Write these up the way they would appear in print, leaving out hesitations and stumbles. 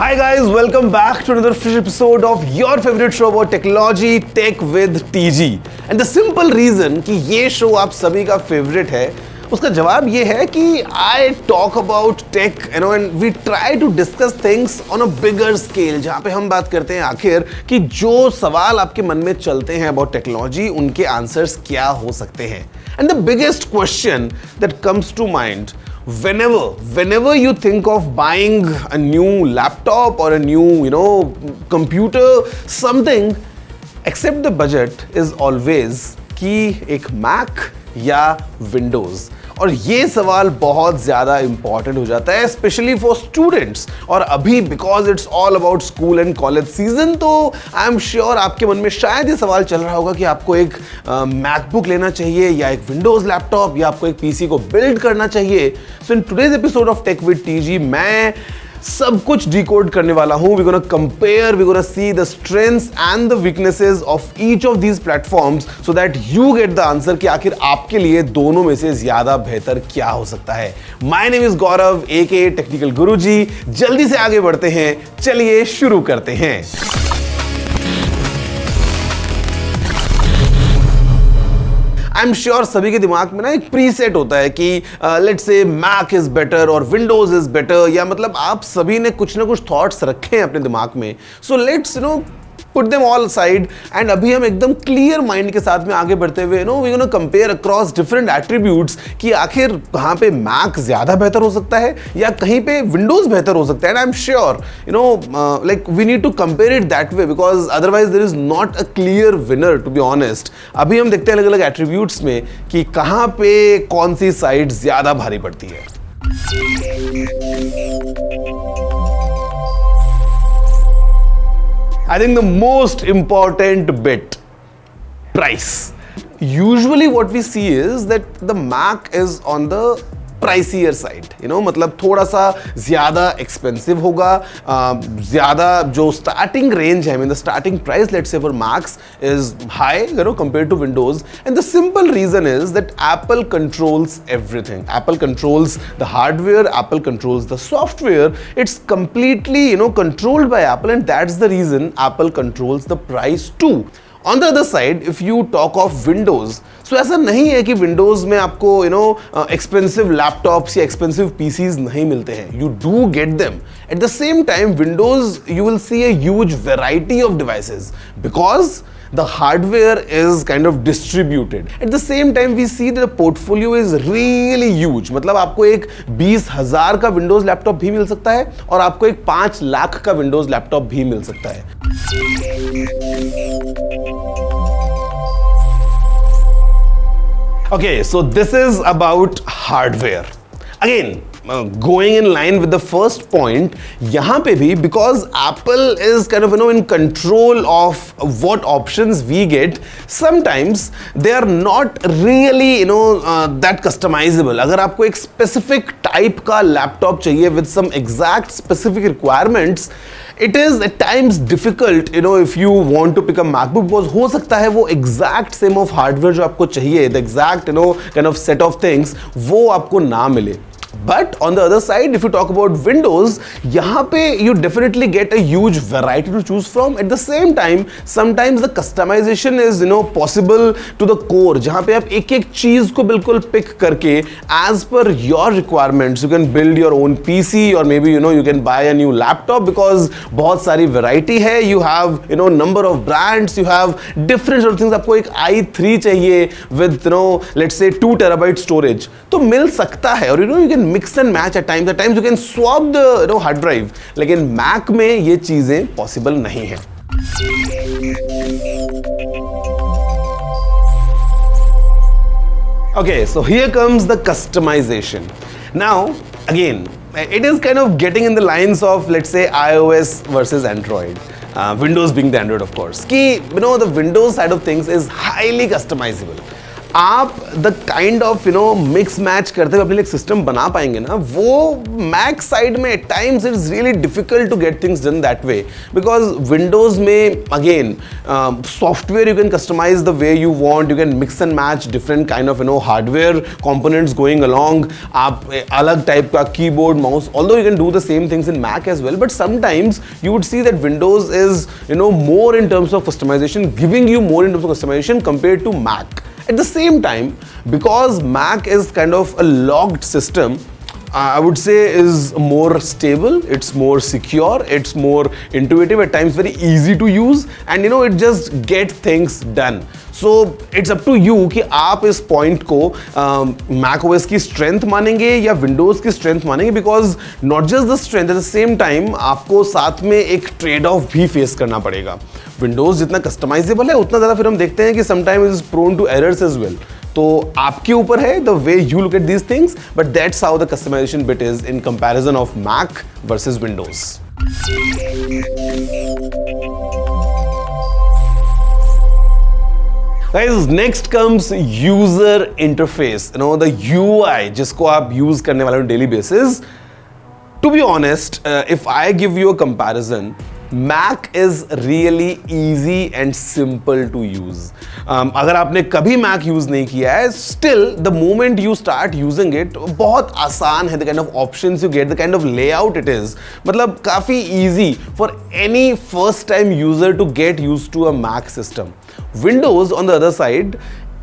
Hi guys, welcome back to another fresh episode of your favorite show about technology, Tech with TG. And the simple reason कि ये show आप सभी का favorite है, उसका जवाब ये है कि I talk about tech, and we try to discuss things on a bigger scale, जहाँ पे हम बात करते हैं आखिर कि जो सवाल आपके मन में चलते हैं about technology, उनके answers क्या हो सकते हैं. And the biggest question that comes to mind whenever you think of buying a new laptop or a new computer, something except the budget is always कि एक Mac या Windows. और ये सवाल बहुत ज़्यादा इंपॉर्टेंट हो जाता है स्पेशली फॉर स्टूडेंट्स. और अभी because it's all about school and college season, तो आई एम श्योर आपके मन में शायद ये सवाल चल रहा होगा कि आपको एक मैकबुक लेना चाहिए या एक विंडोज़ लैपटॉप या आपको एक पीसी को बिल्ड करना चाहिए. So in today's episode of tech with TG मैं सब कुछ डिकोड करने वाला हूं. We gonna compare, we gonna see the strengths and the weaknesses of each of these platforms so that you get the answer कि आखिर आपके लिए दोनों में से ज्यादा बेहतर क्या हो सकता है. My name is Gaurav AK technical Guruji. जल्दी से आगे बढ़ते हैं, चलिए शुरू करते हैं. आई एम श्योर सभी के दिमाग में ना एक प्रीसेट होता है कि let's say Mac is better और विंडोज इज बेटर, या मतलब आप सभी ने कुछ ना कुछ थॉट्स रखे हैं अपने दिमाग में. So let's put them all side and अभी हम एकदम क्लियर माइंड के साथ में आगे बढ़ते हुए we gonna compare across different attributes कि आखिर कहाँ पे मैक ज्यादा बेहतर हो सकता है या कहीं पे विंडोज बेहतर हो सकता है. And I am sure like we need to compare it that way because otherwise there is not a clear winner to be honest. अभी हम देखते हैं अलग अलग एट्रीब्यूट्स में कि कहाँ पे कौन सी साइड ज्यादा भारी पड़ती है. I think the most important bit, price. Usually what we see is that the Mac is on the pricier side, मतलब थोड़ा सा ज़्यादा एक्सपेंसिव होगा. ज़्यादा जो स्टार्टिंग रेंज है, the starting price let's say for Macs is high, compared to Windows. And the simple reason is that Apple controls everything. Apple controls the hardware, Apple controls the software. It's completely, controlled by Apple, and that's the reason Apple controls the price too. On the other side, if you talk of Windows, so ऐसा नहीं है कि Windows में आपको expensive laptops या expensive PCs नहीं मिलते हैं. You do get them. At the same time, Windows, you will see a huge variety of devices because the hardware is kind of distributed. At the same time, we see that the portfolio is really huge. मतलब आपको एक 20,000 का Windows laptop भी मिल सकता है और आपको एक 5 लाख का Windows लैपटॉप भी मिल सकता है. Okay, so this is about hardware. Again, going in line with the first point, यहाँ पे भी because Apple is kind of in control of what options we get, sometimes they are not really that customizable. अगर आपको एक specific type का laptop चाहिए with some exact specific requirements, it is at times difficult, if you want to pick a MacBook, because हो सकता है वो exact same of hardware जो आपको चाहिए, the exact kind of set of things, वो आपको ना मिले. But on the other side, if you talk about Windows, यहाँ पे you definitely get a huge variety to choose from. At the same time, sometimes the customization is possible to the core, जहाँ पे आप एक एक चीज को बिल्कुल pick करके as per your requirements, you can build your own PC or maybe you can buy a new laptop because बहुत सारी variety है. You have number of brands, you have different sort of things. आपको एक i3 चाहिए with let's say 2 TB storage, तो मिल सकता है. और you can mix and match at times you can swap the hard drive. लेकिन Mac में ये चीजें possible नहीं है. Okay, so here comes the customization. Now, again, it is kind of getting in the lines of, let's say, iOS versus Android. Windows being the Android, of course. कि the Windows side of things is highly customizable. आप the kind of mix match करते हुए अपने लिए system बना पाएंगे ना, वो मैक साइड में at times it's really difficult to get things done that way, because Windows में again software you can customise the way you want, you can mix and match different kind of hardware components going along, आप अलग type का keyboard mouse, although you can do the same things in Mac as well, but sometimes you would see that Windows is more in terms of customization, giving you more in terms of customization compared to Mac. At the same time, because Mac is kind of a logged system, I would say is more stable, it's more secure, it's more intuitive, at times very easy to use, and it just get things done. So it's up to you कि आप इस point को Mac OS की strength मानेंगे या Windows की strength मानेंगे, because not just the strength, at the same time आपको साथ में एक ट्रेड ऑफ भी फेस करना पड़ेगा. Windows जितना कस्टमाइजेबल है उतना ज़्यादा फिर हम देखते हैं कि sometime is prone to errors as well. तो आपके ऊपर है the way you look at these things, but that's how the customization bit is in comparison of Mac versus Windows. Guys, next comes user interface, the UI जिसको आप use करने वाले हो daily basis. To be honest, if I give you a comparison, Mac is really easy and simple to use. अगर आपने कभी Mac use नहीं किया है, still the moment you start using it, बहुत आसान है. The kind of options you get, the kind of layout it is, मतलब काफी easy for any first time user to get used to a Mac system. Windows on the other side,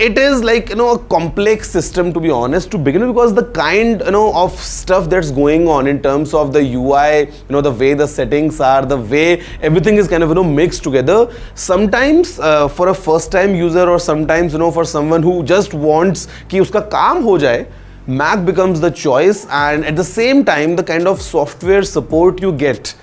it is like a complex system, to be honest, to begin with, because the kind of stuff that's going on in terms of the UI, the way the settings are, the way everything is kind of mixed together. Sometimes for a first time user, or sometimes for someone who just wants कि उसका काम हो जाए, Mac becomes the choice. And at the same time, the kind of software support you get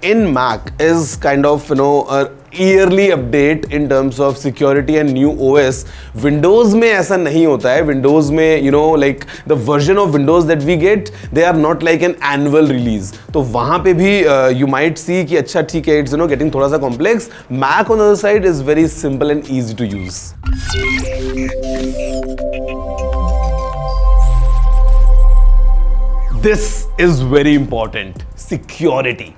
in Mac is kind of a yearly update in terms of security and new OS. Windows में ऐसा नहीं होता है. Windows में like the version of Windows that we get, they are not like an annual release. तो वहाँ पे भी you might see कि अच्छा ठीक है, it's getting थोड़ा सा complex. Mac on the other side is very simple and easy to use. This is very important. Security.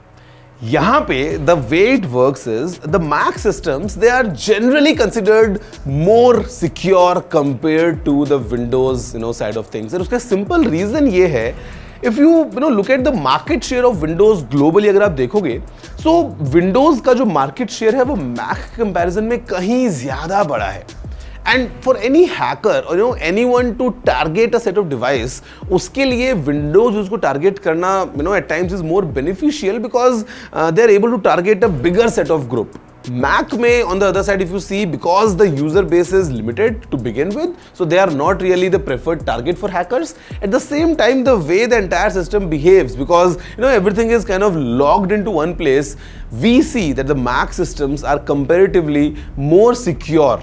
यहाँ पे the way it works is the Mac systems, they are generally considered more secure compared to the Windows side of things. और उसका simple reason ये है, if you look at the market share of Windows globally, अगर आप देखोगे, so Windows का जो market share है वो Mac comparison में कहीं ज़्यादा बड़ा है. And for any hacker or anyone to target a set of device, उसके लिए Windows उसको target करना at times is more beneficial, because they are able to target a bigger set of group. Mac में on the other side, if you see, because the user base is limited to begin with, so they are not really the preferred target for hackers. At the same time, the way the entire system behaves, because everything is kind of logged into one place, we see that the Mac systems are comparatively more secure,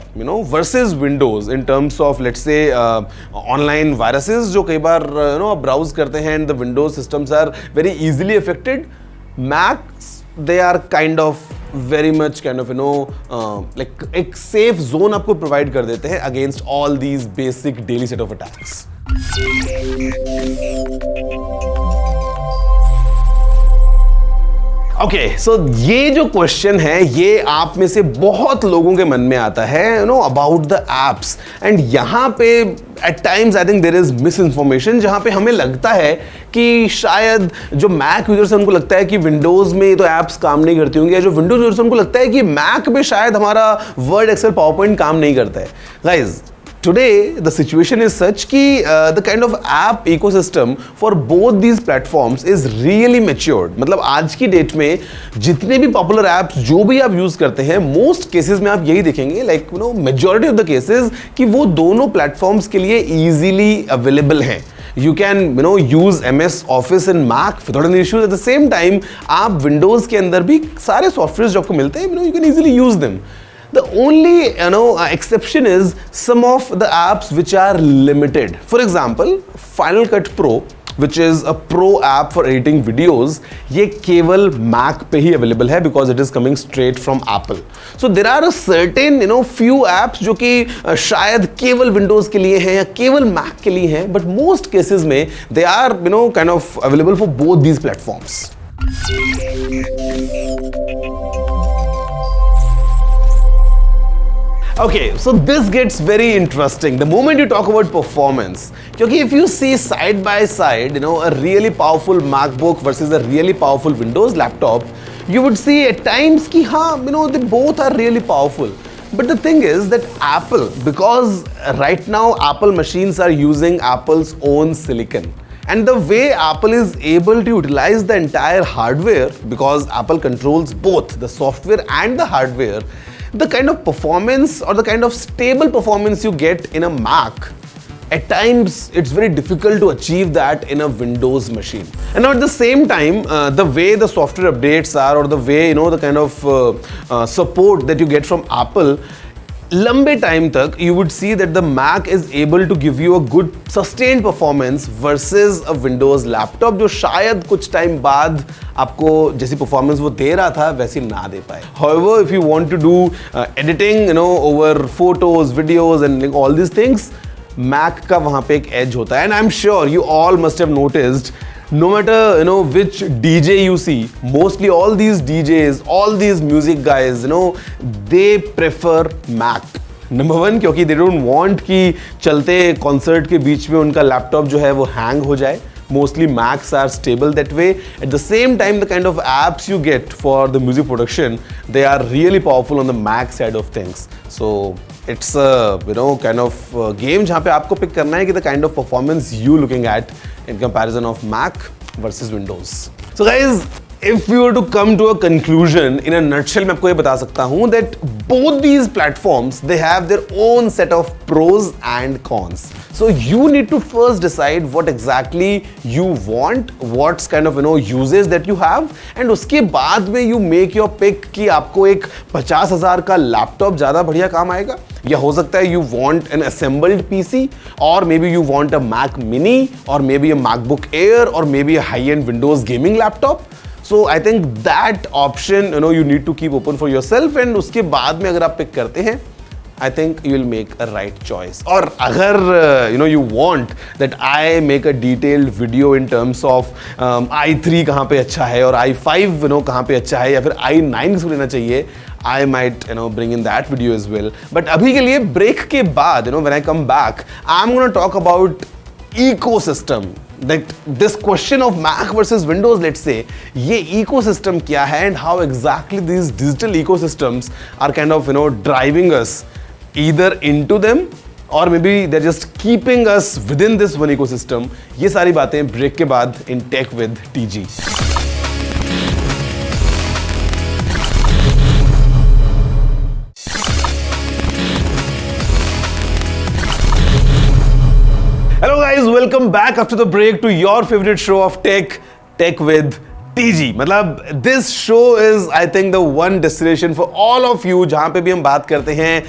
versus Windows in terms of, let's say, online viruses जो कई बार browse करते हैं, and the Windows systems are very easily affected. Macs, they are kind of very much kind of like एक safe zone आपको provide कर देते हैं against all these basic daily set of attacks. Okay, so ये जो question है ये आप में से बहुत लोगों के मन में आता है, अबाउट द एप्स. एंड यहाँ पे at times I think there is misinformation, जहाँ पे हमें लगता है कि शायद जो मैक यूजर्स हैं उनको लगता है कि विंडोज में तो एप्स काम नहीं करती होंगी, या जो विंडोज यूजर्स उनको लगता है कि मैक पे शायद हमारा वर्ड, एक्सेल, पावर पॉइंट काम नहीं करता है. Guys, today the situation is such कि the kind of app ecosystem for both these platforms is really matured. मतलब आज की डेट में जितने भी पॉपुलर एप्स जो भी आप यूज करते हैं, मोस्ट केसेस में आप यही देखेंगे, like majority of the cases, कि वो दोनों प्लेटफॉर्म्स के लिए इजीली अवेलेबल हैं. You can use MS Office in Mac without any issues. At the same time, आप Windows के अंदर भी सारे सॉफ्टवेयर जो आपको मिलते हैं, you can easily use them. The only exception is some of the apps which are limited. For example, Final Cut Pro which is a pro app for editing videos, ये केवल Mac पे ही available है because it is coming straight from Apple. So there are a certain few apps जो कि शायद केवल Windows के लिए हैं या केवल Mac के लिए हैं, but most cases में they are kind of available for both these platforms. Okay, so this gets very interesting the moment you talk about performance. क्योंकि if you see side by side, a really powerful MacBook versus a really powerful Windows laptop, you would see at times कि हाँ, they both are really powerful. But the thing is that Apple, because right now Apple machines are using Apple's own silicon. And the way Apple is able to utilize the entire hardware, because Apple controls both the software and the hardware, the kind of performance or the kind of stable performance you get in a Mac, at times it's very difficult to achieve that in a Windows machine. And now at the same time, the way the software updates are, or the way the kind of support that you get from Apple, लंबे time तक you would see that the Mac is able to give you a good sustained performance versus a Windows laptop जो शायद कुछ time बाद आपको जैसी performance वो दे रहा था वैसी ना दे पाए. However, if you want to do editing over photos, videos and all these things, Mac का वहाँ पे एक edge होता है. And I'm sure you all must have noticed, no matter which DJ you see, mostly all these DJs, all these music guys, they prefer Mac. Number one, क्योंकि they don't want कि चलते concert के बीच में उनका laptop जो है वो hang हो जाए. Mostly Macs are stable that way. At the same time, the kind of apps you get for the music production, they are really powerful on the Mac side of things. So it's a kind of game जहाँ पे आपको pick करना है कि the kind of performance you looking at in comparison of Mac versus Windows. So guys, if we were to come to a conclusion in a nutshell, मैं आपको ये बता सकता हूँ that both these platforms, they have their own set of pros and cons. So you need to first decide what exactly you want, what's kind of uses that you have, and उसके बाद में you make your pick कि आपको एक 50,000 का laptop ज़्यादा बढ़िया काम आएगा, या हो सकता है you want an assembled PC, or maybe you want a Mac Mini, or maybe a MacBook Air, or maybe a high-end Windows gaming laptop. So I think that option you need to keep open for yourself, and उसके बाद में अगर आप pick करते हैं, I think you will make a right choice. और अगर you want that I make a detailed video in terms of i3 कहाँ पे अच्छा है और i5 कहाँ पे अच्छा है या फिर i9 किसको लेना चाहिए, I might bring in that video as well. But अभी के लिए break के बाद when I come back, I'm gonna talk about ecosystem. That this question of Mac versus Windows, let's say, ये ecosystem क्या है and how exactly these digital ecosystems are kind of driving us either into them, or maybe they're just keeping us within this one ecosystem. ये सारी बातें break के बाद in Tech with TG. Hello guys, welcome back after the break to your favorite show of Tech with TG. मतलब this show is I think the one destination for all of you जहाँ पे भी हम बात करते हैं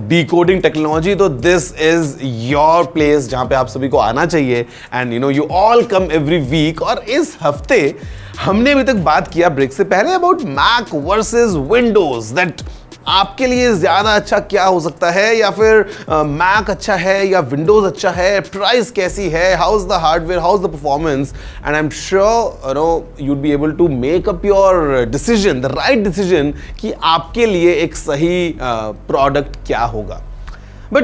decoding technology, तो this is your place जहाँ पे आप सभी को आना चाहिए, and you all come every week. और इस हफ्ते हमने अभी तक बात किया ब्रेक से पहले about Mac versus Windows, that आपके लिए ज्यादा अच्छा क्या हो सकता है, या फिर Mac अच्छा है या Windows अच्छा है, प्राइस कैसी है, how is the hardware, how is the performance, and I am sure you'd be able to make up your decision, the right decision कि आपके लिए एक सही प्रोडक्ट क्या होगा. But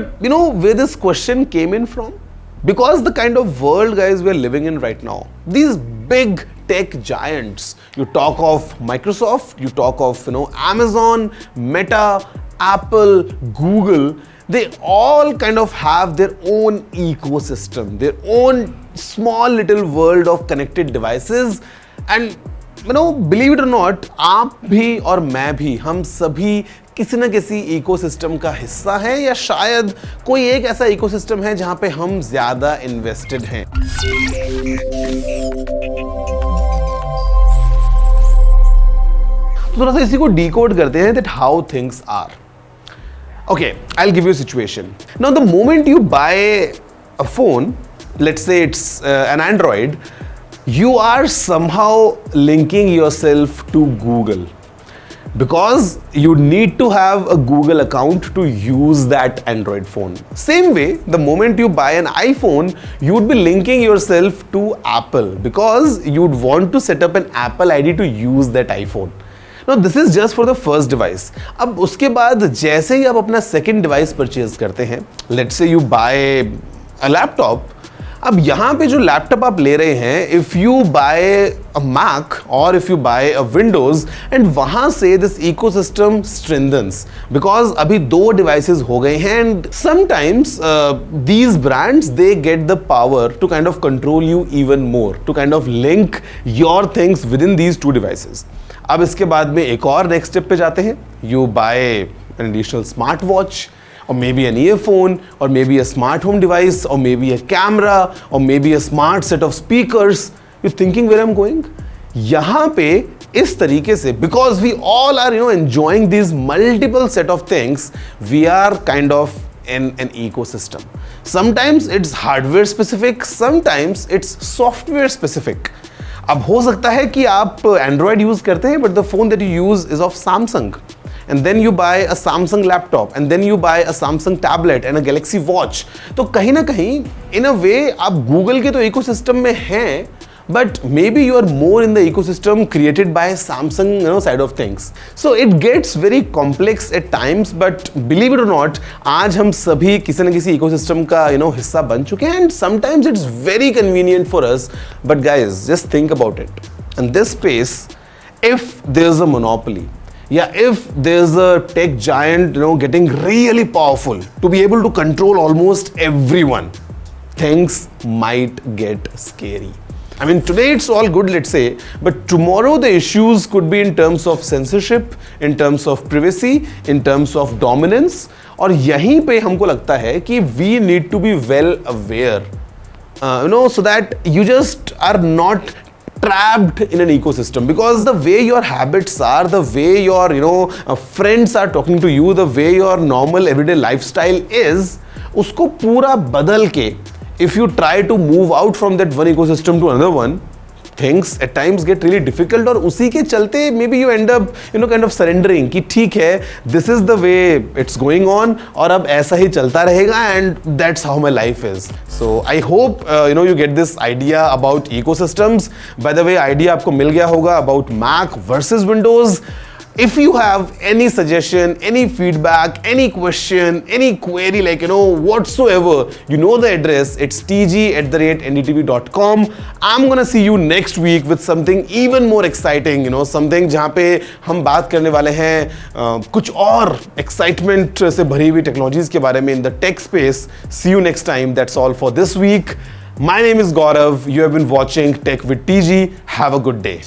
where this question came in from? Because the kind of world, guys, we're living in right now, these big tech giants, you talk of Microsoft, you talk of Amazon, Meta, Apple, Google, they all kind of have their own ecosystem, their own small little world of connected devices. And believe it or not, आप भी और मैं भी, हम सभी किसी न किसी इकोसिस्टम का हिस्सा है, या शायद कोई एक ऐसा इकोसिस्टम है जहां पे हम ज्यादा इन्वेस्टेड हैं. थोड़ा सा इसी को डिकोड करते हैं that how things are. Okay, I'll give you a situation. Now the moment you buy a phone, let's say it's an Android, you are somehow linking yourself to Google because you need to have a Google account to use that Android phone. Same way, the moment you buy an iPhone, you would be linking yourself to Apple because you'd want to set up an Apple ID to use that iPhone. Now this is just for the first device. अब उसके बाद जैसे ही आप अपना second device purchase करते हैं, let's say you buy a laptop, अब यहाँ पे जो लैपटॉप आप ले रहे हैं, if you buy a Mac और if you buy a Windows, and वहां से दिस इकोसिस्टम स्ट्रेंथन्स बिकॉज अभी 2 डिवाइसेस हो गए हैं and sometimes these brands they get the power to kind of control you even more, to kind of link your things within these 2 devices. अब इसके बाद में एक और नेक्स्ट स्टेप पे जाते हैं. You buy an additional smart watch, or maybe an earphone, or maybe a smart home device, or maybe a camera, or maybe a smart set of speakers. You're thinking where I'm going? यहाँ पे इस तरीके से, because we all are enjoying these multiple set of things, we are kind of in an ecosystem. Sometimes it's hardware specific, sometimes it's software specific. अब हो सकता है कि आप Android यूज करते हैं, but the phone that you use is of Samsung. And then you buy a Samsung laptop, and then you buy a Samsung tablet and a Galaxy Watch. तो कहीं ना कहीं in a way आप Google के तो ecosystem में हैं, but maybe you are more in the ecosystem created by Samsung side of things. So it gets very complex at times, but believe it or not, आज हम सभी किसी न किसी ecosystem का हिस्सा बन चुके हैं, and sometimes it's very convenient for us. But guys, just think about it. In this space, if there's a monopoly, yeah, if there's a tech giant getting really powerful to be able to control almost everyone, things might get scary. I mean, today it's all good, let's say, but tomorrow the issues could be in terms of censorship, in terms of privacy, in terms of dominance. और यहीं पे हमको लगता है कि we need to be well aware, so that you just are not trapped in an ecosystem, because the way your habits are, the way your friends are talking to you, the way your normal everyday lifestyle is, उसको पूरा बदल के if you try to move out from that one ecosystem to another one, things at times get really difficult. और उसी के चलते maybe you end up kind of surrendering कि ठीक है, this is the way it's going on और अब ऐसा ही चलता रहेगा, and that's how my life is. So I hope you get this idea about ecosystems. By the way, idea आपको मिल गया होगा about Mac versus Windows. If you have any suggestion, any feedback, any question, any query, whatsoever, the address. It's tg@ndtv.com. I'm gonna see you next week with something even more exciting, something जहाँ पे हम बात करने वाले हैं कुछ और excitement से भरी हुई technologies के बारे में in the tech space. See you next time. That's all for this week. My name is Gaurav. You have been watching Tech with TG. Have a good day.